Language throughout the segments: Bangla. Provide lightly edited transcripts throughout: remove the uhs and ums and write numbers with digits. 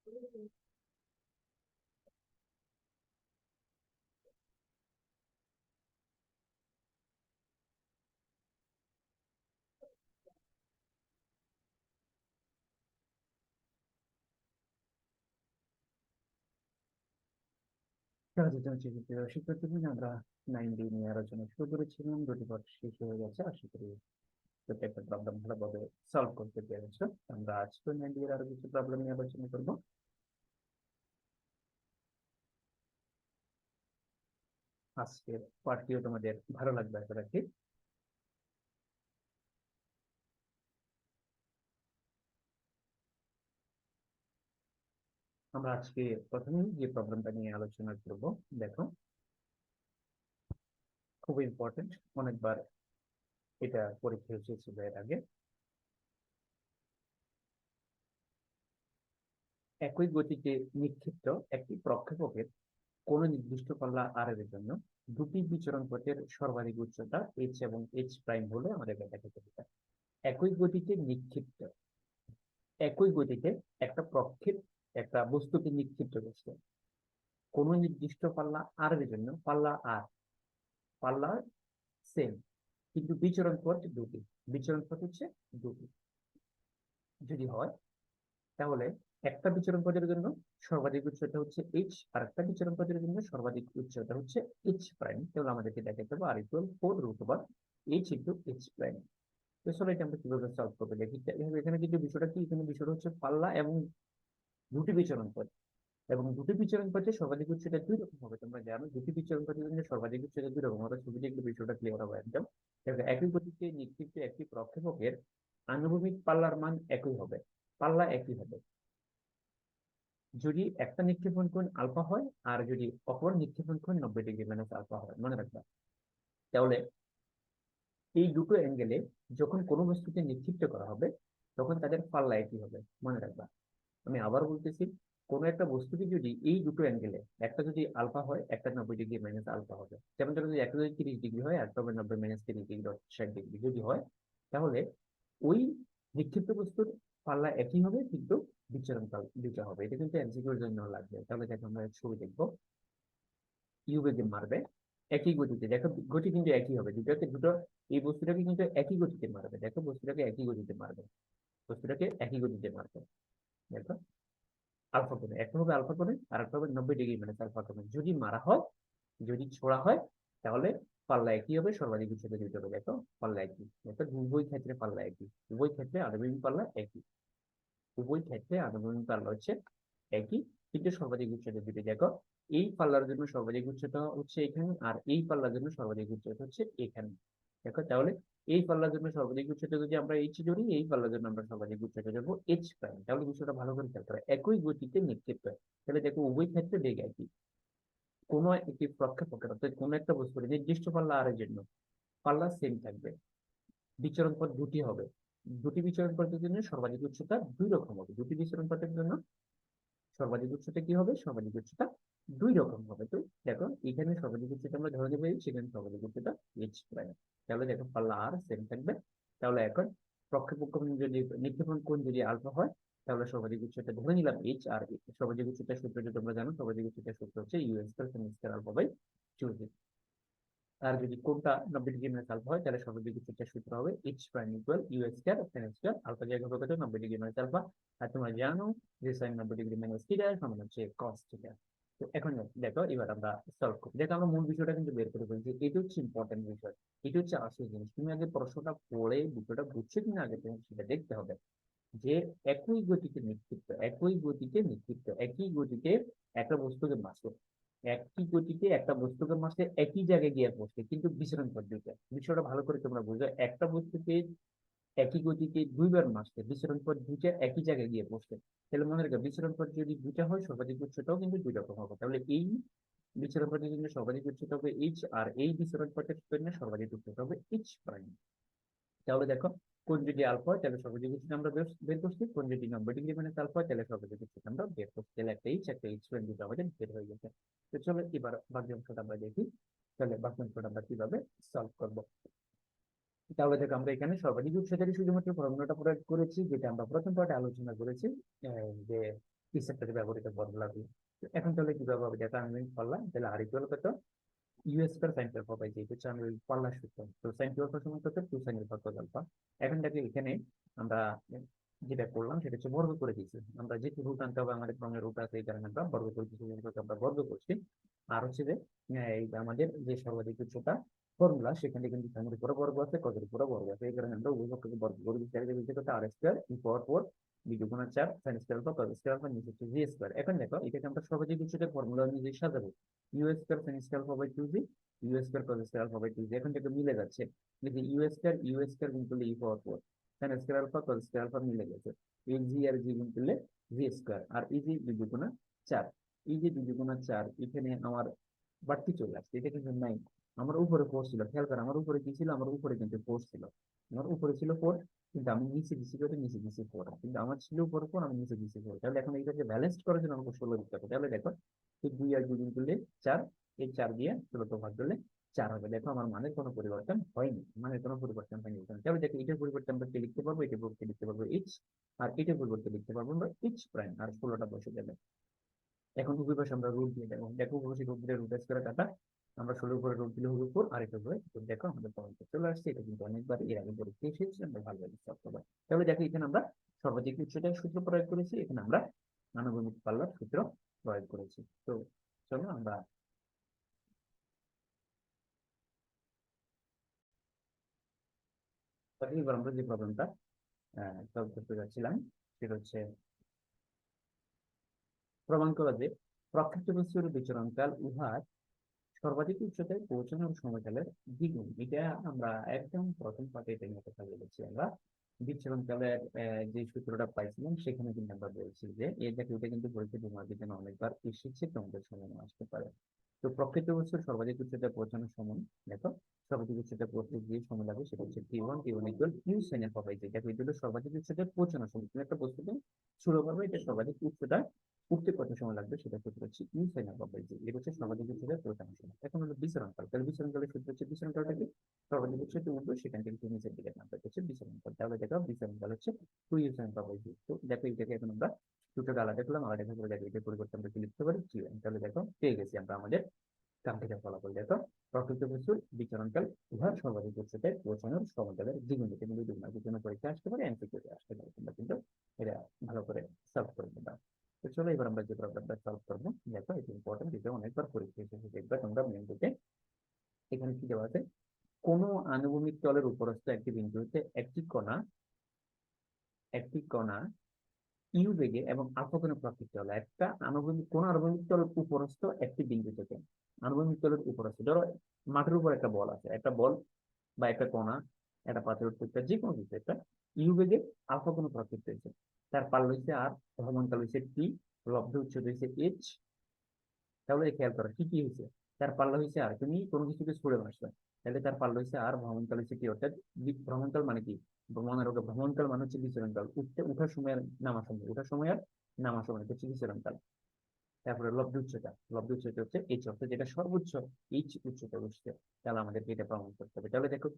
শিক্ষার্থী আমরা 9D নিয়ে আলোচনা শুরু করেছিলাম, দুটি পাঠ শেষ হয়ে গেছে। আশা করি প্রত্যেকটা প্রবলেম ভালোভাবে সলভ করতে পেরেছো। আমরা আজকে 9D এর আরো কিছু প্রবলেম নিয়ে আলোচনা করবো। আজকের পাঠটিও তোমাদের ভালো লাগবে আশা রাখি। আমরা আজকে প্রথমে যে প্রবলেমটা নিয়ে আলোচনা করব, দেখো খুব ইম্পর্টেন্ট, অনেকবার এটা পরীক্ষা এসেছিল এর আগে। একই গতিতে নিক্ষিপ্ত একটি প্রক্ষেপকের কোন নির্দিষ্ট পাল্লা আর এর জন্য দুটি বিচরণ পথের সর্বাধিক উচ্চতা এইচ এবং এইচ প্রাইম হলে আমাদের দেখাতে হবে। একই গতিতে নিক্ষিপ্ত, একই গতিতে একটা প্রক্ষেপ একটা বস্তুকে নিক্ষিপ্ত করছে কোন নির্দিষ্ট পাল্লা আর এর জন্য, পাল্লা সেম কিন্তু বিচরণ পথ দুটি, বিচরণ পথ হচ্ছে দুটি যদি হয়, তাহলে একটা বিচরণ পথের জন্য সর্বাধিক উচ্চতা হচ্ছে এইচ, আর একটা বিচরণ পথের জন্য সর্বাধিক উচ্চতা হচ্ছে এইচ প্রাইম। তাহলে আমাদেরকে দেখাতে হবে আর equal 4 √ h into h prime. তো চলো এটা আমরা কিভাবে সলভ করবো দেখি। এখানে কিন্তু বিষয়টা কি, এখানে বিষয়টা হচ্ছে পাল্লা এবং দুটি বিচরণ পথ, এবং দুটি বিচরণ পথে সর্বাধিক উচ্চতা দুই রকম হবে। তোমরা জানো দুটি বিচরণ পথের জন্য সর্বাধিক উচ্চতা দুই রকম হবে। ছবিতে একটু বিষয়টা ক্লিয়ার হবে একদম। একই গতিতে নিক্ষিপ্ত একটি প্রক্ষেপকের আনুভূমিক পাল্লার মান একই হবে, পাল্লা একই হবে যদি একটা নিক্ষেপণ কোণ আলফা হয় আর যদি অপর নিক্ষেপণ কোণ 90° মাইনাস আলফা হয়। মনে রাখবা, তাহলে এই দুটো অ্যাঙ্গেলে যখন কোনো বস্তুকে নিক্ষিপ্ত করা হবে তখন তাদের পাল্লা একই হবে। মনে রাখবা, আমি আবার বলতেছি, কোনো একটা বস্তুকে যদি এই দুটো অ্যাঙ্গেলে, একটা যদি আলফা হয় একটা 90° মাইনাস আলফা হবে, যেমন ধরো যদি একটা যদি 30° হয় একটা হবে 90 মাইনাস 30° 60° যদি হয়, তাহলে ওই নিক্ষিপ্ত বস্তুর পাল্লা একই হবে কিন্তু বিচরণ কাল দুটো হবে। এটা কিন্তু এমসিকিউর জন্য লাগবে। তাহলে দেখো আমরা ছবি দেখবো, ইউ বেগে মারবে একই গতিতে, দেখো গতি কিন্তু একই হবে দুটোকে, দুটো এই বস্তুটাকে কিন্তু একই গতিতে মারবে। দেখো বস্তুটাকে একই গতিতে মারবে, বস্তুটাকে একই গতিতে মারবে। দেখো আলফা কোণে, একটা হবে আলফা কোণে আর একটা হবে 90° মানে আলফা কোণে যদি মারা হয়, যদি ছোড়া হয়, তাহলে পাল্লা একই হবে, সর্বাধিক উচ্চতা দুইটা হবে। দেখো পাল্লা একই, দেখো উভয় ক্ষেত্রে পাল্লা একই, উভয় ক্ষেত্রে আনুভূমিক পাল্লা একই, উভয় ক্ষেত্রে আনুভূমিক পাল্লা হচ্ছে একই কিন্তু সর্বাধিক উচ্চতা দুটো। দেখো এই পাল্লার জন্য সর্বাধিক উচ্চতা হচ্ছে এখানে আর এই পাল্লার জন্য সর্বাধিক উচ্চতা হচ্ছে এখানে। দেখো তাহলে এই পাল্লার জন্য সর্বাধিক উচ্চতা যদি আমরা এইচ ধরি, এই পাল্লার জন্য আমরা সর্বাধিক উচ্চতা ধরবো এইচ প্রাইম। তাহলে বিষয়টা ভালো করে খেয়াল করো, একই গতিতে নিক্ষেপ হয়। তাহলে দেখো উভয় ক্ষেত্রে বেগ একই। কোনো একটি প্রক্ষেপকের অর্থাৎ কোনো একটা বস্তুর নির্দিষ্ট পাল্লা আর এর জন্য পাল্লা সেম থাকবে, বিচরণ পথ দুটি হবে, দুটি বিচরণ পথের জন্য সর্বাধিক উচ্চতা দুই রকম হবে, দুটি বিচরণ পথের জন্য সর্বাধিক উচ্চতা কি হবে, সর্বাধিক উচ্চতা দুই রকম হবে। তো দেখো এখানে সর্বাধিক উচ্চতা আমরা ধরে নেবো, সেখানে সর্বাধিক উচ্চতা এইচ প্রাইম। তাহলে দেখো পাল্লা আর সেম থাকবে। তাহলে এখন প্রক্ষেপক কোণ যদি, নিক্ষেপণ কোণ যদি আলফা হয়, তাহলে সর্বাধিক উচ্চতা ধরে নিলাম এইচ, আর সর্বাধিক উচ্চতার সূত্র যদি তোমরা জানো, সর্বাধিক উচ্চতার সূত্র হচ্ছে u square sine square alpha by 2। আর যদি কোণটা 90° মাইনাস আলফা হয়, তাহলে সর্বাধিক উচ্চতার সূত্র হবে h prime equal u square sine square alpha জায়গা হবে কত, 90° মাইনাস আলফা। আর তোমরা জানো যে সাইন 90° মাইনাস থিটা সমান হচ্ছে কস থিটা। তো এখন দেখো এবার আমরা সলভ করি। দেখো আমরা মূল বিষয়টা কিন্তু বের করে ফেলছি, এটা হচ্ছে ইম্পর্টেন্ট বিষয়, এটা হচ্ছে আসল জিনিস। তুমি আগে প্রশ্নটা পড়ে বিষয়টা বুঝছো কিনা আগে তুমি সেটা দেখতে হবে। যে একই গতিতে নিক্ষিপ্ত, একই গতিতে নিক্ষিপ্ত, একই গতিতে একটা বস্তুকে মারছে, একই গতিতে একটা বস্তুকে মারছে একই জায়গায় গিয়ে পড়ছে কিন্তু বিচরণ পদ্ধতিতে। বিষয়টা ভালো করে তোমরা বুঝো, একটা বস্তুকে একই গতিতে দুইবার মারছে, বিচরণ পথ দুইটা একই জায়গায় গিয়ে পড়ছে। তাহলে মনে রাখবে বিচরণ পথ যদি দুইটা হয় সর্বাধিক উচ্চতাও কিন্তু দুই রকম হবে। তাহলে এই বিচরণ পথের জন্য সর্বাধিক উচ্চতা হবে এইচ, আর এই বিচরণ পথের জন্য সর্বাধিক উচ্চতা হবে এইচ প্রাইম। তাহলে দেখো কোন যদি আলফা হয় তাহলে সর্বাধিক উচ্চতা আমরা বের করছি, কোন যদি 90° মাইনাস আলফা হয় তাহলে সর্বাধিক উচ্চতা আমরা বের করছি। তাহলে একটা এইচ প্রাইম দুটো আমাদের বের হয়ে গেছে। তো চলো এবার বাকি অংশটা আমরা দেখি, তাহলে বাকি অংশটা আমরা কিভাবে সলভ করবো। তাহলে দেখো আমরা এখানে সর্বাধিক উচ্চতারই শুধুমাত্র ফর্মুলাটা প্রয়োগ করেছি, যেটা আমরা প্রথম পার্টে আলোচনা করেছি, যে কি সেক্টরে ব্যবহৃত ফর্মুলাগুলো। এখন তাহলে কিভাবে হবে, যেটা আমি বললাম তাহলে আর ইকুয়াল কত, ইউ স্কয়ার সাইন টুয়েলভ পাই, যেহেতু হচ্ছে আমি ওই পাল্লার সূত্র, তো সাইন টুয়েলভ সমান কত, 2 সাইন আলফা কস আলফা। এখন দেখো এখানে আমরা যেটা করলাম সেটা হচ্ছে বর্গ করে দিয়েছি, আমরা যেহেতু রুট আনতে হবে আমাদের ক্রমের রুট আছে এই কারণে আমরা বর্গ করে দিয়েছি, যেহেতু আমরা বর্গ করছি। আর হচ্ছে যে এই আমাদের যে সর্বাধিক উচ্চতা ফর্মুলা, সেখানে কিন্তু সাইনের উপরে বর্গ আছে, কজের উপরে বর্গ আছে, এই কারণে আমরা উভয় পক্ষকে বর্গ করে দিচ্ছি। আর এটা কত, আর স্কয়ার ই পাওয়ার 4 বি দুগুণ 4 sine square alpha cos square alpha নিচে হচ্ছে জি স্কয়ার। এখন দেখো এটাকে আমরা সর্বাধিক উচ্চতার ফর্মুলা অনুযায়ী সাজাবো, u square sine square alpha by 2 g, u square cos square alpha by 2 g. এখন দেখো মিলে যাচ্ছে, দেখি ইউ স্কয়ার গুণ করলে ই power 4 sine square alpha cos square alpha মিলে গেছে, এই জি আর জি গুণ করলে জি স্কয়ার, আর এই যে 2 দুগুণ 4, এই যে 2 দুগুণ 4 এখানে আমার বাড়তি চলে আসছে, এটা কিন্তু নাই। আমার উপরে ফোর্স ছিল, খেয়াল করে আমার উপরে কি ছিল, আমার উপরে কিন্তু ফোর্স ছিল, আমার উপরে ছিল 4, কিন্তু আমি নিচে দিছি করে নিচে দিছি 4, কিন্তু আমার ছিল উপরে 4, আমি নিচে দিছি 4। তাহলে এখন এইটাকে ব্যালেন্স করার জন্য আমাকে 16 দিতে হবে। তাহলে দেখো এই 2 আর 2 গুণ করলে 4, এই 4 দিয়ে 16 কে ভাগ করলে 4 হবে। দেখো আমার মানের কোনো পরিবর্তন হয়নি, মানের কোনো পরিবর্তন হয়নি। তাহলে দেখো এটার পরিবর্তে আমরা কি লিখতে পারবো, এটার পরিবর্তে লিখতে পারবো এইচ, আর এটার পরিবর্তে লিখতে পারবো আমরা এইচ প্রাইম, আর 16টা বসে যাবে। এখন উভয় পাশে আমরা রুট দিয়ে দেবো, দেখো উভয় পাশে রুট দিলে রুট স্কয়ার কাটা, আমরা 16 উপরে রুট দিলে হবে 4, আর এটা উপরে তো দেখো আমাদের পয়েন্ট চলে আসছে। এটা কিন্তু অনেকবার এর আগে পরীক্ষা এসেছে, আমরা ভালোভাবে সলভ করবো। তাহলে দেখো এখানে আমরা সর্বাধিক উচ্চতার সূত্র প্রয়োগ করেছি, এখানে আমরা আনুভূমিক পাল্লার সূত্র প্রয়োগ করেছি। তো চলো আমরা এবার আমরা যে প্রবলেমটা সলভ করতে যাচ্ছিলাম সেটা হচ্ছে প্রমাণ করা যে প্রকৃত বস্তুর বিচরণকাল উহার সর্বাধিক উচ্চতায় পৌঁছানোর সময়কালের দ্বিগুণ। এটা আমরা একদম প্রথম পাঠে এটা নিয়ে কথা বলেছি, আমরা বিচ্ছুরণকালের যে সূত্রটা পাইছিলাম সেখানে কিন্তু আমরা বলছি যে এই দেখো এটা কিন্তু পরীক্ষা তোমার জন্য অনেকবার এসেছে, তোমাদের সময় আসতে পারে। তো প্রকৃত বস্তুর সর্বাধিক উচ্চতায় পৌঁছানোর সময়, দেখো সর্বাধিক উচ্চতায় পৌঁছতে যে সময় লাগে সেটা হচ্ছে t one equal q sine এর পাবে। যে দেখো এটা হলো সর্বাধিক উচ্চতায় পৌঁছানোর সময়, তুমি একটা বস্তুকে শুরু করবে, এটা সর্বাধিক উচ্চতা উঠতে কত সময় লাগবে সেটা সূত্র হচ্ছে you sign of by g, এটা হচ্ছে সর্বাধিক উচ্চতায় পৌঁছানোর সময়। এখন হলো বিচরণকাল, তাহলে বিচরণকালের সূত্র হচ্ছে বিচরণকালটা কি, সর্বাধিক উচ্চতায় উঠবে সেখান থেকে তুমি নিচের দিকে নামবে, হচ্ছে বিচরণকাল। তাহলে দেখো বিচরণকাল হচ্ছে 2 ইউ সাইন অফ বাই জি। তো দেখো এটাকে এখন আমরা সূত্রটা আলাদা করলাম, আলাদা করে দেখো এটার পরিবর্তে আমরা কি লিখতে পারি জি। তাহলে দেখো পেয়ে গেছি আমরা আমাদের কাঙ্ক্ষিত ফলাফল। দেখো প্রকৃত বস্তুর বিচরণকাল উহার সর্বাধিক উচ্চতায় পৌঁছানোর সময়কালের দ্বিগুণ, এটা কিন্তু দুই মার্কের জন্য পরীক্ষা আসতে পারে, এমসিকিউ আসতে পারে, তোমরা কিন্তু এটা ভালো করে সলভ করে নেবা। তো চলো এবার আমরা যে প্রবলেমটা সলভ করবো, দেখো এটা ইম্পর্টেন্ট, এটা অনেকবার পরীক্ষা এসেছে, দেখবা তোমরা মেন বুকে এখানে কি দেওয়া আছে, কোন আনুভূমিক তলের উপরস্থ একটি বিন্দুতে একটি কণা ইউ বেগে এবং আলফা কোণে প্রকৃতি হলো, একটা আনুভূমিক কোন আনুভূমিক তলের উপরস্থ একটি বিন্দু থেকে, আনুভূমিক তলের উপরস্থ ধরো মাটির উপর একটা বল আছে, একটা বল বা একটা কণা, একটা পাথর উত্তরটা যে কোনো কিছু একটা ইউ বেগে আলফা কোণে প্রকৃতি হয়েছে, তার পাল্লা হয়েছে আর, ভ্রমণকাল হয়েছে টি, লব্ধ উচ্চতা হয়েছে এইচ। তাহলে খেয়াল করো কি কি হয়েছে, তার পাল্লা হয়েছে আর, তুমি কোনো কিছুকে ছুড়ে মারছো, তাহলে তার পাল্লা হয়েছে আর, ভ্রমণকাল হয়েছে কি, অর্থাৎ ভ্রমণকাল মানে কি, ভ্রমণকাল মানে হচ্ছে বিচরণকাল, উঠার সময় আর নামার সময়, উঠার সময় আর নামার সময় হচ্ছে বিচরণকাল। তারপরে লব্ধ উচ্চতা হচ্ছে এইচ, অর্থাৎ যেটা সর্বোচ্চ এইচ উচ্চতা বসছে, তাহলে আমাদেরকে এটা প্রমাণ করতে হবে। তাহলে দেখো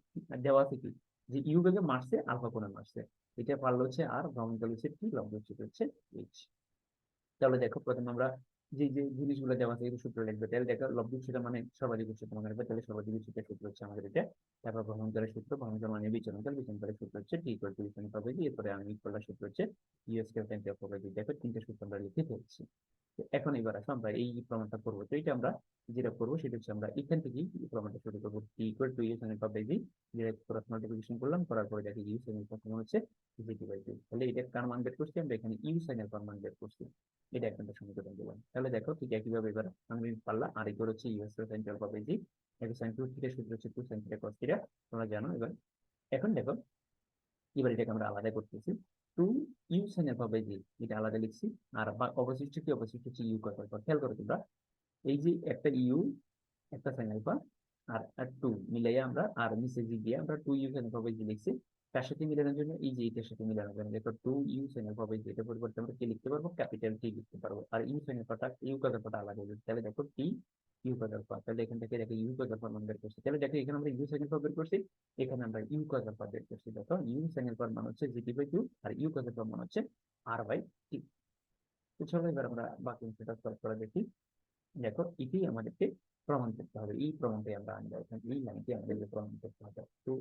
দেওয়া আছে কি, যে ইউ বেগে মারছে আলফা কোণে মারছে, এটা পারলো হচ্ছে আর, ভ্রমণকাল হচ্ছে টি, লব্ধ উচ্চতা হচ্ছে এইচ। তাহলে দেখো প্রথমে আমরা যে যে জিনিসগুলো দেওয়া আছে এই সূত্র লিখবে, তাহলে দেখো লব্ধ উচ্চতা মানে সর্বাধিক উচ্চতা মনে রাখবে, তাহলে সর্বাধিক উচ্চতার সূত্র হচ্ছে আমাদের এটা। তারপর ভ্রমণকালের সূত্র, ভ্রমণকাল মানে বিচরণকাল, বিচরণকালের সূত্র হচ্ছে T equal to u sign পাবে, এরপরে আমি করলাম সূত্র হচ্ছে ইউ স্কয়ার সাইন থিটা পাবে। দেখো তিনটে সূত্র আমরা লিখে ফেলছি। এখন এবার আসো আমরা এই প্রমাণটা করবো। তো এটা আমরা যেটা করবো সেটা হচ্ছে আমরা এখান থেকেই এই প্রমাণটা শুরু করবো, T equal to u sign পাবে জি, ডিরেক্ট ক্রস মাল্টিপ্লিকেশন করলাম, করার পরে দেখি ইউ সাইন এর সমান হচ্ছে জি বাই টু। তাহলে এটা কার মান বের করছি আমরা, এখানে ইউ সাইন এর মান বের করছি, এটা একটা সমীকরণ দিলাম। তাহলে দেখো ঠিক একইভাবে এবার আমি পারলাম, আর ইকুয়াল হচ্ছে ইউ স্কয়ার সাইন থিটা পাবে জি, এটা সাইন টু থিটা সূত্র হচ্ছে two sine theta cos theta, তোমরা জানো। এবার এখন দেখো এবার এটাকে আমরা আলাদা করতেছি, two u sine alpha by g এটা আলাদা লিখছি, আর অবশিষ্ট কি, অবশিষ্ট হচ্ছে ইউ কস আলফা। খেয়াল করো তোমরা এই যে একটা ইউ, একটা সাইন আলফা, আর টু মিলাইয়া আমরা, আর নিচে জি দিয়ে আমরা two u sine alpha by g লিখছি। তার সাথে মিলানোর জন্য এই যে এটার সাথে মিলানোর জন্য দেখো two u sine alpha by g, এটা পরিবর্তে আমরা কি লিখতে পারবো, ক্যাপিটাল টি লিখতে পারবো, আর ইউ সাইন আলফাটা ইউ কস আলফাটা আলাদা হয়ে যাবে। তাহলে দেখো টি ইউ কস আলফা, তাহলে এখান থেকে দেখো ইউ কস আলফা মান বের করছি। তাহলে দেখো এখানে আমরা ইউ সাইন আলফা বের করছি, এখানে আমরা ইউ কস আলফা বের করছি। দেখো ইউ সাইন আলফার মান হচ্ছে জিটি বাই টু, আর ইউ কস আলফার মান হচ্ছে আর বাই টি। তো চলো এবার আমরা বাকি অংশটা সলভ করে দেখি। দেখো এটি আমাদেরকে প্রমাণ করতে হবে, এই প্রমাণটাই আমরা আনবো, এখন এই লাইনটি আমাদেরকে প্রমাণ করতে হবে। তো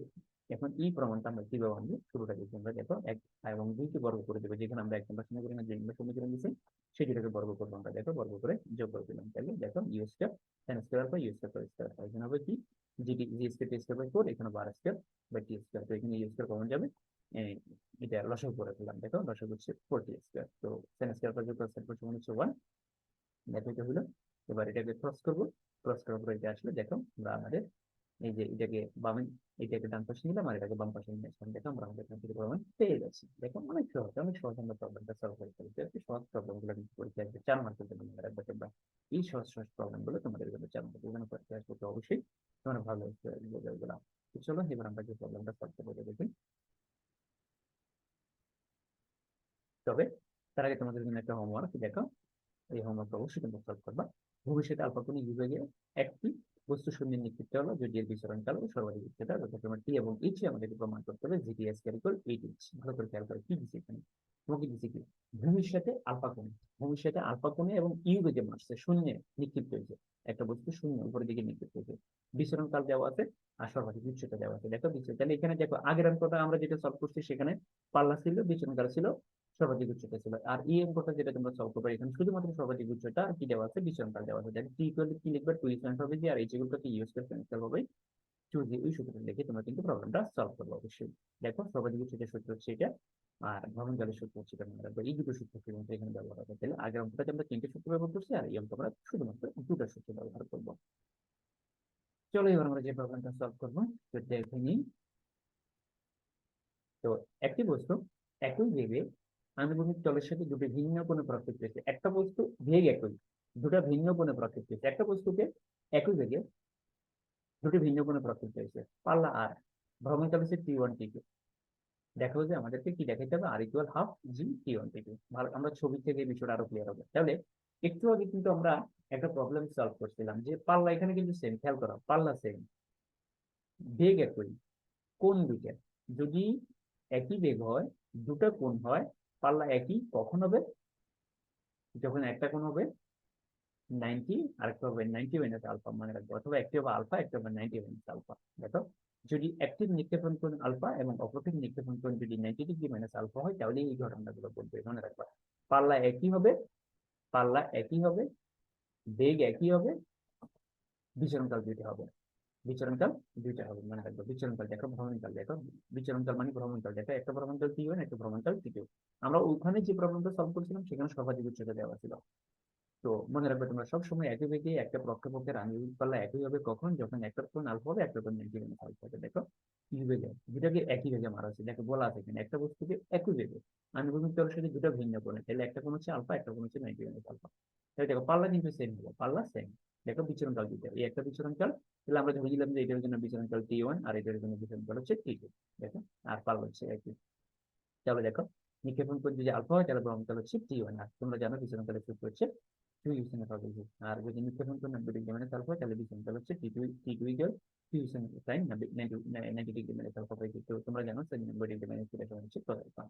এখন এই প্রমাণটা আমরা কিভাবে আনবো, শুরুটা দেখি আমরা। দেখো এক এবং দুইকে বর্গ করে দেবো, যেখানে আমরা এক নম্বর সমীকরণে যে সমীকরণ দিচ্ছি সেটিকে বর্গ করবো আমরা। দেখো বর্গ করে যোগ করে দিলাম, তাহলে দেখো u square sine square by u square plus square, এখানে হবে কি gt g square t square by 4, এখানে বার স্কয়ার বাই টি স্কয়ার। তো এখানে ইউ স্কয়ার কমন যাবে, এটা লসাগু করে ফেললাম। দেখো লসাগু হচ্ছে 4t স্কয়ার, তো সাইন স্কয়ার প্লাস যোগ প্লাস স্কয়ার সমান হচ্ছে 1। দেখো এটা হলো। এবার এটাকে ক্রস করবো, ক্রস করার পর এটা আসলে দেখো আমরা আমাদের এই যে এটাকে বামে, এটাকে ডান পাশে নিলাম আর এটাকে বাম পাশে নিয়ে আসলাম, দেখো আমরা আমাদের এখান থেকে প্রমাণ পেয়ে যাচ্ছি। দেখো অনেক সহজ, অনেক সহজ আমরা প্রবলেমটা সলভ করে ফেলতে পারছি। সহজ প্রবলেম গুলো কিন্তু পরীক্ষা আসবে 4 মার্কের জন্য মনে রাখবে তোমরা। এই সহজ সহজ প্রবলেম গুলো তোমাদের জন্য 4 মার্কের জন্য পরীক্ষা আসবে, তো অবশ্যই তোমরা ভালো বোঝা। তো চলো এবার আমরা যে প্রবলেমটা সলভ করে দেখি। তবে তার আগে তোমাদের জন্য একটা হোমওয়ার্ক দেখো, এই হোমওয়ার্ক অবশ্যই তোমরা সলভ করবা। ভবিষ্যতে আলফা কোণিক বিভাগে একটি বস্তু শূন্যের নিক্ষিপ্ত হলো যদি এর বিচরণ কাল ও সর্বাধিক উচ্চতা যথা তোমার টি এবং এইচ আমাদেরকে প্রমাণ করতে হবে জিটি স্কয়ার ইকুয়াল 8h। ভালো করে খেয়াল করে কি দিচ্ছে এখানে, তোমাকে দিচ্ছে কি ভবিষ্যতে আলফা কোণে, ভবিষ্যতে আলফা কোণে এবং ইউ বেগে মারছে, শূন্যে নিক্ষিপ্ত হয়েছে একটা বস্তু, শূন্য উপরের দিকে নিক্ষিপ্ত হয়েছে, বিচরণ কাল দেওয়া আছে আর সর্বাধিক উচ্চতা দেওয়া আছে। দেখো বিচরণ, তাহলে এখানে দেখো আগের অঙ্কটা আমরা যেটা সলভ করছি সেখানে পাল্লা ছিল, বিচরণ কাল ছিল, সর্বাধিক উচ্চতা ছিল। আর এই অঙ্কটা যেটা তোমরা সলভ করবে এখানে শুধুমাত্র সর্বাধিক উচ্চতা আর কি দেওয়া আছে বিচরণ কাল দেওয়া আছে। দেখো টি ইকুয়াল কি লিখবে, 2 ইকুয়াল হবে যে, আর h equal to u square cancel হবে, চুজ ওই সূত্রটা লিখে তোমরা কিন্তু প্রবলেমটা সলভ করবে অবশ্যই। দেখো সর্বাধিক উচ্চতার সূত্র হচ্ছে এটা, আর ভ্রমণকালের সূত্র হচ্ছে এটা, মনে রাখবে এই দুটো সূত্র কিন্তু এখানে ব্যবহার হবে। তাহলে আগের অঙ্কটাতে আমরা 3টে সূত্র ব্যবহার করছি আর এই অঙ্ক আমরা শুধুমাত্র 2টা সূত্র ব্যবহার করবো। চলো এবার আমরা যে প্রবলেমটা সলভ করবো তো দেখে নিই। তো একটি বস্তু একই বেগে আনুভূমিক তলের সাথে দুটি ভিন্ন কোণে প্রক্ষেপ পেয়েছে, একটা বস্তু বেগ একই, দুটা ভিন্ন কোণে প্রক্ষেপ পেয়েছে, একটা বস্তুকে একই বেগে দুটি ভিন্ন কোণে প্রক্ষেপ পেয়েছে, পাল্লা আর ভ্রমণকাল হচ্ছে টি1 টি2। দেখো যে আমাদেরকে কি দেখাইতে হবে, আর ইকুয়াল হাফ জি টি1 টি2। ভালো, আমরা ছবি থেকে এই বিষয়টা আরো ক্লিয়ার হবে। তাহলে একটু আগে কিন্তু আমরা একটা প্রবলেম সলভ করছিলাম যে পাল্লা এখানে কিন্তু সেম, খেয়াল করো পাল্লা সেম, বেগ একই, কোণ দুইটা, যদি একই বেগ হয় দুটো কোণ হয়, পাল্লা একই কখন হবে, যখন একটা কোণ হবে 90 আর একটা হবে 90 মাইনাস আলফা, মনে রাখবো, অথবা একটি হবে আলফা একটা হবে 90 মাইনাস আলফা। দেখো যদি একটির নিক্ষেপণ কোণ আলফা এবং অপরটির নিক্ষেপণ কোণ যদি 90 ডিগ্রি মাইনাস আলফা হয় তাহলে এই ঘটনাগুলো বলবে, মনে রাখবা। পাল্লা একই হবে, পাল্লা একই হবে, বেগ একই হবে, বিচরণকাল দুইটা হবে, বিচরণকাল দুইটা হবে, মনে রাখবো। বিচরণকাল দেখো, ভ্রমণকাল দেখো, বিচরণকাল মানে ভ্রমণকাল দেখো, একটা ভ্রমণকাল টি1 একটা ভ্রমণকাল টি2। আমরা ওখানে যে প্রবলেমটা সলভ করছিলাম সেখানে সর্বাধিক উচ্চতা দেওয়া ছিল। তো মনে রাখবে তোমরা সবসময় একই বেগে একটা প্রক্ষেপকের আণবিক পাল্লা একই হবে কখন, যখন একটা কোণ আলফা হবে একটা কোণ 90 মাইনাস আলফা হবে। দেখো ইউ বেগে দুটাকে একই বেগে মারা আছে, দেখো বলা আছে এখানে একটা বস্তুকে একই বেগে আণবিক তলের সাথে দুটো ভিন্ন কোণে, তাহলে একটা কোণ হচ্ছে আলফা একটা কোণ হচ্ছে 90 মাইনাস আলফা। তাহলে দেখো পাল্লা কিন্তু সেম হবে, পাল্লা সেম। দেখো বিচরণকাল দুটো, এই একটা বিচরণকাল, তাহলে আমরা ধরে নিলাম যে এটার জন্য বিচরণকাল টি1 আর এটার জন্য বিচরণকাল হচ্ছে টি2। দেখো আর পাল্লা হচ্ছে একই। তাহলে দেখো নিক্ষেপণ কোণ যদি আলফা হয় তাহলে ভ্রমণকাল হচ্ছে টি1, আর তোমরা জানো বিচরণকালের সূত্র হচ্ছে 2 ইউসিন হবে। আর যদি নিক্ষেপণ কোণ 90 ডিগ্রি মাইনাস আলফা তাহলে বিচরণকাল হচ্ছে t two equal 2 u sin sine 90 degree minus alpha by t. তো তোমরা জানো সাইন 90 ডিগ্রি মাইনাস থিটা সমান হচ্ছে cos আলফা।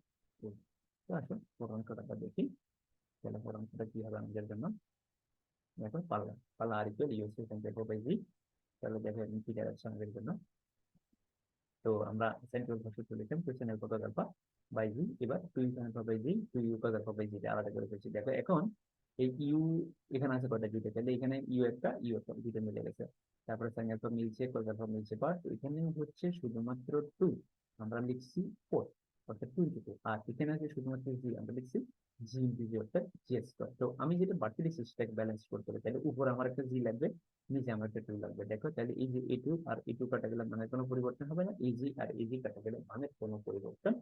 তো আসুন প্রবলেমটা আমরা দেখি, তাহলে প্রবলেমটা কি হবে আমাদের জন্য। দেখো পাল্লা, পাল্লা আর ইকুয়াল ইউসি সাইন আলফা বাই জি। তাহলে দেখো কি দাঁড়াচ্ছে আমাদের জন্য। তো আমরা সেন্ট্রাল সূত্র লিখলাম 2 sin alpha cos alpha by g. এবার 2 sin alpha by g 2 u cos alpha by g আলাদা করে ফেলছি। দেখো এখন এই ইউ এখানে আছে কয়টা, দুইটা, তাহলে এখানে ইউ একটা দুইটা মিলে গেছে। তারপরে sin alpha মিলছে, cos alpha মিলছে, বাট এখানে হচ্ছে শুধুমাত্র 2, আমরা লিখছি 4, অর্থাৎ 2 into 2। আর এখানে আছে শুধুমাত্র জি, আমরা লিখছি জি ইন্টু জি অর্থাৎ জি স্কয়ার। তো আমি যেটা বাড়তি লিখছি সেটাকে ব্যালেন্স করতে হবে, তাহলে উপরে আমার একটা জি লাগবে, নিচে আমার একটা 2 লাগবে। দেখো তাহলে এই যে এ টু আর এ টু কাটা গেলে মানের কোনো পরিবর্তন হবে না, ইজি আর ইজি কাটা গেলে মানের কোনো পরিবর্তন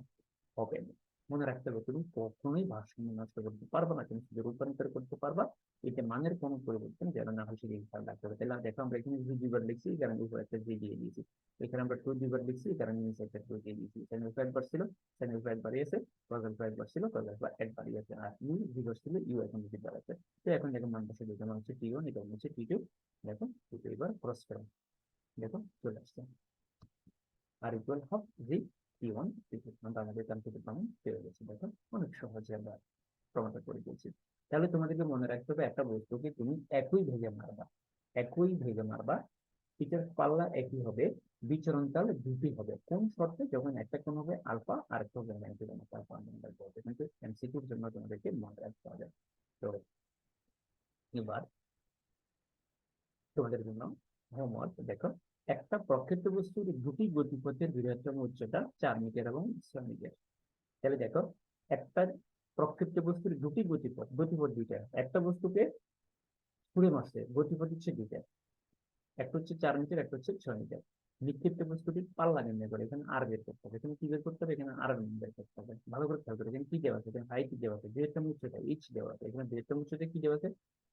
হবে না। মনে রাখতে হবে তুমি কখনোই ভারসাম্য নষ্ট করতে পারবে না, তুমি শুধু রূপান্তর করতে পারবা, এতে মানের কোনো পরিবর্তন যেন না হয় সেদিকে খেয়াল রাখতে হবে। তাহলে দেখো আমরা এখানে জি দুইবার লিখছি কারণ উপরে একটা জি দিয়ে দিয়েছি, এখানে আমরা 2 দুইবার লিখছি কারণ নিচে একটা 2 দিয়ে দিয়েছি। সাইন আলফা একবার ছিল, সাইন আলফা একবার বাড়িয়েছে, কস আলফা একবার ছিল, কস আলফা একবার বাড়িয়েছে, আর ইউ দুইবার ছিল, ইউ এখন দুইবার আছে। তো এখন দেখো মান বসে দিতে হচ্ছে টি1, এটা হচ্ছে টি2। দেখো দুটো এবার ক্রস করো, দেখো চলে আসছে আর ইকুয়াল হাফ জি টি1 টি2, আমরা আমাদের কনসেপ্টের প্রমাণ পেয়ে গেছি। দেখো অনেক সহজে আমরা প্রমাণটা করে দিয়েছি। তাহলে তোমাদেরকে মনে রাখতে হবে একটা বস্তুকে তুমি একই ভেগে মারবা, এটার পাল্লা একই হবে, বিচরণ কাল দুটি হবে। কোন শর্তে? যখন একটা কোণ হবে আলফা আর একটা হবে আলফা নাম্বার হবে। কিন্তু এমসিকিউর জন্য তোমাদেরকে মনে রাখতে হবে। তো এবার তোমাদের জন্য হোমওয়ার্ক দেখো, একটা প্রক্ষেপ্য বস্তুর দুটি গতিপথের বৃহত্তম উচ্চতা 4 মিটার এবং 6 মিটার। তাহলে দেখো, একটা প্রক্ষেপ্য বস্তুর দুটি গতিপথ, গতিপথ দুইটা, একটা বস্তুকে ছুড়ে মারছে, গতিপথ হচ্ছে দুইটা, একটা হচ্ছে 4 মিটার, একটা হচ্ছে 6 মিটার। নিক্ষিপ্ত বস্তুটির পাল্লা নির্ণয় করে এখানে আর বের করতে হবে। এখানে কি বের করতে হবে? এখানে আর বের করতে হবে। ভালো করে খেয়াল করে, এখানে কি দেওয়া আছে? এখানে হাইট দেওয়া আছে, বৃহত্তম উচ্চতা এইচ দেওয়া আছে। এখানে বৃহত্তম উচ্চতা কি দেওয়া আছে?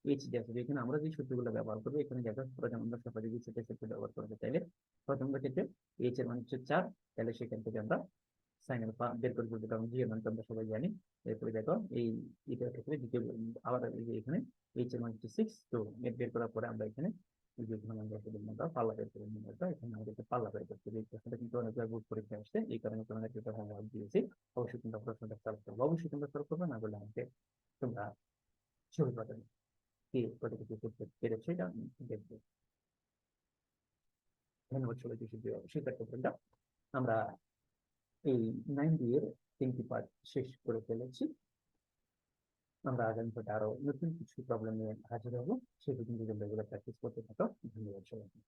এইচ দেওয়া আছে। এখানে আমরা যে সূত্রগুলো ব্যবহার করবো, এখানে দেখো প্রথম আমরা সর্বাধিক উচ্চতার সূত্র ব্যবহার করবো। তাইলে প্রথম ক্ষেত্রে এইচ এর মান হচ্ছে 4, তাহলে সেখান থেকে আমরা সাইন আলফা বের করে ফেলবো, কারণ জি এর মান তো আমরা সবাই জানি। এরপরে দেখো এই এটার ক্ষেত্রে দ্বিতীয়, আবার এই যে এখানে এইচ এর মান হচ্ছে 6, তো এর বের করার পরে আমরা এখানে এই যে এখানে আমরা পাল্লা বের করে নিয়ে আসবো। এখানে আমাদের পাল্লা বের করতে হবে। এই প্রশ্নটা কিন্তু অনেকবার বুক পরীক্ষা আসছে, এই কারণে তোমাদের এটা হোমওয়ার্ক দিয়েছি। অবশ্যই তোমরা প্রশ্নটা সলভ করবো, অবশ্যই তোমরা সলভ করবে, না বলে আমাকে তোমরা ছবি পাঠাবে কে কতটুকু করতে পেরেছো, এটা আমি দেখবো। ধন্যবাদ সবাইকে। শুধু শিক্ষার্থী বৃন্দ, আমরা এই 9D এর 3টি পার্ট শেষ করে ফেলেছি। আমরা আগামী পার্টে আরো নতুন কিছু প্রবলেম নিয়ে হাজির হবো। সেই পর্যন্ত তোমরা এগুলো প্র্যাকটিস করতে থাকো। ধন্যবাদ সবাইকে।